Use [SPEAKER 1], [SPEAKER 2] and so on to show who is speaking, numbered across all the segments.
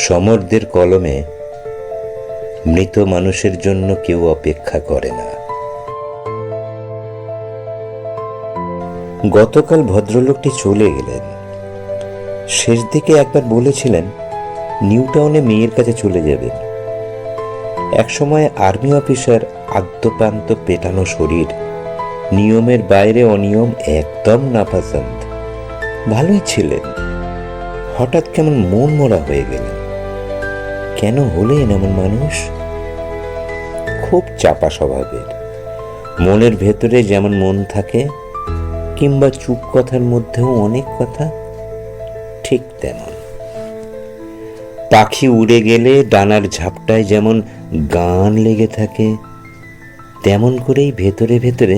[SPEAKER 1] সমরদের কলমে মৃত মানুষের জন্য কেউ অপেক্ষা করে না। গতকাল ভদ্রলোকটি চলে গেলেন। শেষ দিকে একবার বলেছিলেন নিউ টাউনে মেয়ের কাছে চলে যাবেন। একসময় আর্মি অফিসার, আদ্যপ্রান্ত পেটানো শরীর, নিয়মের বাইরে অনিয়ম একদম নাপসন্দ। ভালোই ছিলেন, হঠাৎ কেমন মন মরা হয়ে গেলেন। কেন হলেন এমন মানুষ? খুব চাপা স্বভাবের, মনের ভেতরে যেমন মন থাকে, কিংবা চুপ কথার মধ্যেও অনেক কথা, ঠিক তেমন। পাখি উড়ে গেলে ডানার ঝাপটায় যেমন গান লেগে থাকে, তেমন করেই ভেতরে ভেতরে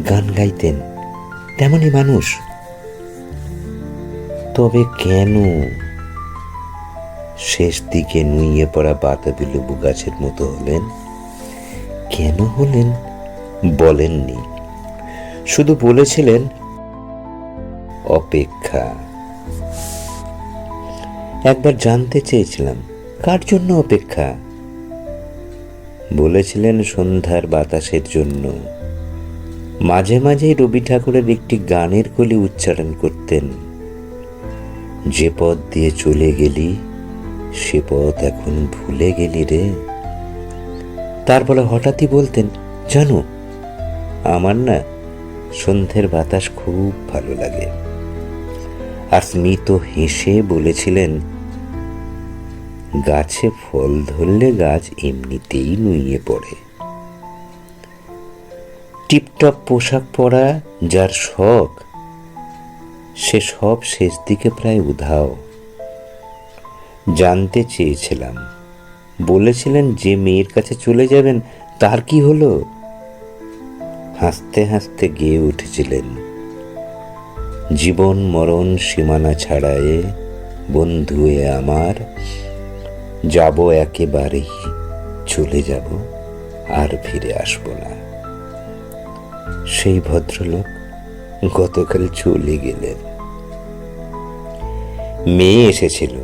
[SPEAKER 1] গান গাইতেন। তেমনই মানুষ। তবে কেন শেষ দিকে নুইয়ে পড়া বাতাবি লেবু গাছের মতো হলেন? কেন হলেন বলেননি, শুধু বলেছিলেন অপেক্ষা। একবার জানতে চেয়েছিলাম কার জন্য অপেক্ষা। বলেছিলেন সন্ধ্যার বাতাসের জন্য। মাঝে মাঝেই রবি ঠাকুরের একটি গানের কলি উচ্চারণ করতেন, যে পথ দিয়ে চলে গেলি সে পথ এখন ভুলে গেলি রে। তারপরে হঠাৎই বলতেন, জানো আমার না সন্ধ্যের বাতাস খুব ভালো লাগে। আর স্মিত হেসে বলেছিলেন, গাছে ফল ধরলে গাছ এমনিতেই নুইয়ে পড়ে। টিপটপ পোশাক পরা যার শখ, সে সব শেষ দিকে প্রায় উধাও। জানতে চেয়েছিলাম, বলেছিলেন যে মেয়ের কাছে চলে যাবেন তার কি হলো? হাসতে হাসতে গেয়ে উঠেছিলেন, জীবন মরণ সীমানা ছাড়ায়ে বন্ধুয়ে আমার, যাব একেবারেই, চলে যাব আর ফিরে আসব না। সেই ভদ্রলোক গতকাল চলে গেলেন। মেয়ে এসেছিল,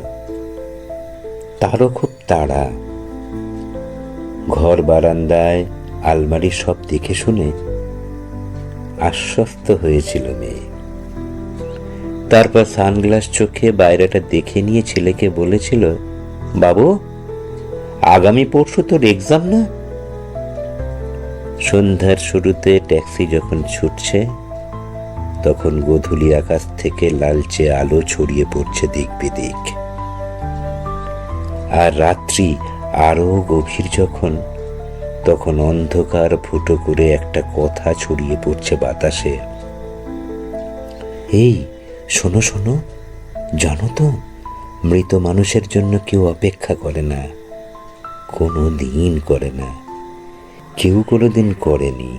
[SPEAKER 1] তারও খুব তাড়া। ঘর বারান্দায় আলমারি সব দেখে শুনে আশ্বস্ত হয়েছিল মেয়ে। তারপর সানগ্লাস চোখে বাইরেটা দেখে নিয়ে ছেলেকে বলেছিল, বাবু আগামী পরশু তোর এক্সাম না? সন্ধ্যার শুরুতে ট্যাক্সি যখন ছুটছে, তখন গোধূলি আকাশ থেকে লালচে আলো ছড়িয়ে পড়ছে দিক বিদিক। আর রাত্রি আরো গভীর যখন, তখন অন্ধকার ফুটো করে একটা কথা ছড়িয়ে পড়ছে বাতাসে, এই শোনো শোনো, জানো তো মৃত মানুষের জন্য কেউ অপেক্ষা করে না, কোনো দিন করে না, কেউ কোনোদিন করেনি।